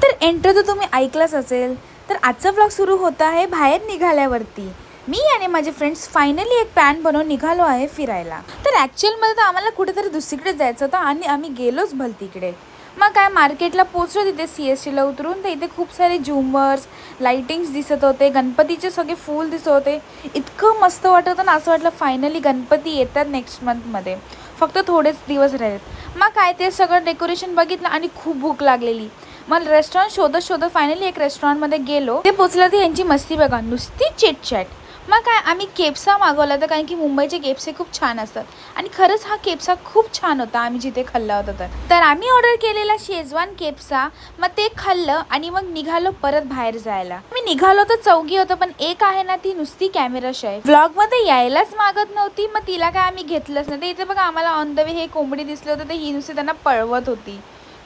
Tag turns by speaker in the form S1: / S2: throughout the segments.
S1: तर एंटर तर तुम्ही ऐकलंच असेल. तर आजचा ब्लॉग सुरू होता आहे बाहेर निघाल्यावरती. मी आणि माझे फ्रेंड्स फायनली एक प्लॅन बनवून निघालो आहे फिरायला. तर ॲक्च्युअलमध्ये तर आम्हाला कुठेतरी दुसरीकडे जायचं होतं आणि आम्ही गेलोच भलतीकडे. मग काय मार्केटला पोचलो तिथे CSTला उतरून. तर इथे खूप सारे झुंबर्स लाइटिंग्स दिसत होते, गणपतीचे सगळे फूल दिसत होते. इतकं मस्त वाटत होतं ना, असं वाटलं फायनली गणपती येतात नेक्स्ट मंथमध्ये, फक्त थोडेच दिवस राहिलेत. मग काय ते सगळं डेकोरेशन बघितलं आणि खूप भूक लागलेली. मग रेस्टॉरंट शोधत फायनली एक रेस्टॉरंटमध्ये गेलो. ते पोचलं तर यांची मस्ती बघा, नुसती चिटचॅट. मग काय आम्ही केप्सा मागवला होता, कारण की मुंबईचे केप्से खूप छान असतात आणि खरंच हा केप्सा खूप छान होता. आम्ही जिथे खाल्ला होता तर आम्ही ऑर्डर केलेला शेजवान केप्सा. मग ते खाल्लं आणि मग निघालो परत बाहेर जायला. मी निघालो तर चौघी होतं, पण एक आहे ना ती नुसती कॅमेरा शाय, व्लॉगमध्ये यायलाच मागत नव्हती. मग तिला काय आम्ही घेतलंच नाही. तर इथे बघा आम्हाला ऑन द वे हे कोंबडी दिसलं होतं, तर ही नुसती त्यांना पळवत होती.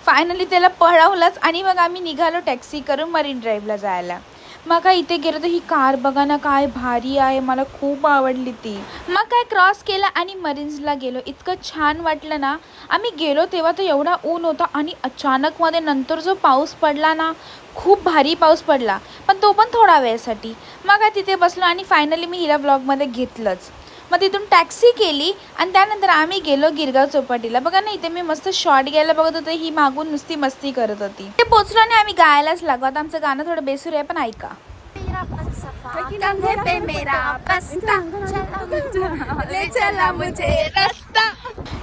S1: फायनली त्याला पळवलंच आणि मग आम्ही निघालो टॅक्सी करून मरीन ड्राईव्हला जायला. मग काय इथे गेलो तर ही कार बघा ना काय भारी आहे, मला खूप आवडली ती. मग काय क्रॉस केला आणि मरीन्सला गेलो. इतकं छान वाटलं ना. आम्ही गेलो तेव्हा तर एवढा ऊन होता आणि अचानक मध्ये नंतर जो पाऊस पडला ना, खूप भारी पाऊस पडला, पण तो पण थोडा वेळसाठी. मग काय तिथे बसलो आणि फायनली मी हिला व्लॉगमध्ये घेतलंच. मग तिथून टॅक्सी केली आणि त्यानंतर आम्ही गेलो गिरगाव चौपाटीला. बघा ना इथे मी मस्त शॉर्ट घ्यायला बघत होते, ही मागून नुसती मस्ती करत होती. ते पोचलो आणि आम्ही गायलाच लागलो. आता आमचं गाणं थोडं बेसूर आहे, पण ऐका.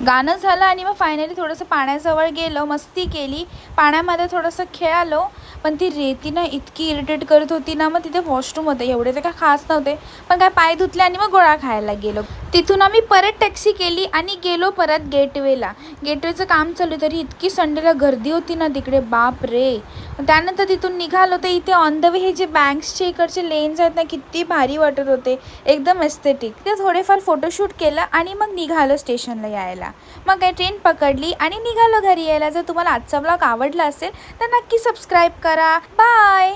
S1: गाणं झालं आणि मग फायनली थोडंसं पाण्याजवळ गेलो, मस्ती केली, पाण्यामध्ये थोडंसं खेळालो. पण ती रेती ना इतकी इरिटेट करत होती ना. मग तिथे वॉशरूम होते, एवढे ते काय खास नव्हते, पण काय पाय धुतले आणि मग गोळा खायला गेलो. तिथून आम्ही परत टॅक्सी केली आणि गेलो परत गेटवेला. गेटवेचं काम चालू, तरी इतकी संडेला गर्दी होती ना तिकडे, बाप रे. त्यानंतर तिथून निघालो तर इथे ऑन द वे हे जे बँक्सचे इकडचे लेन्स आहेत ना, किती भारी वाटत होते, एकदम एस्थेटिक. ते थोडेफार फोटोशूट केलं आणि मग निघालो स्टेशनला यायला. मग काय ट्रेन पकडली आणि निघालो घरी यायला. जर तुम्हाला आजचा ब्लॉग आवडला असेल तर नक्की सबस्क्राईब करा. बाय.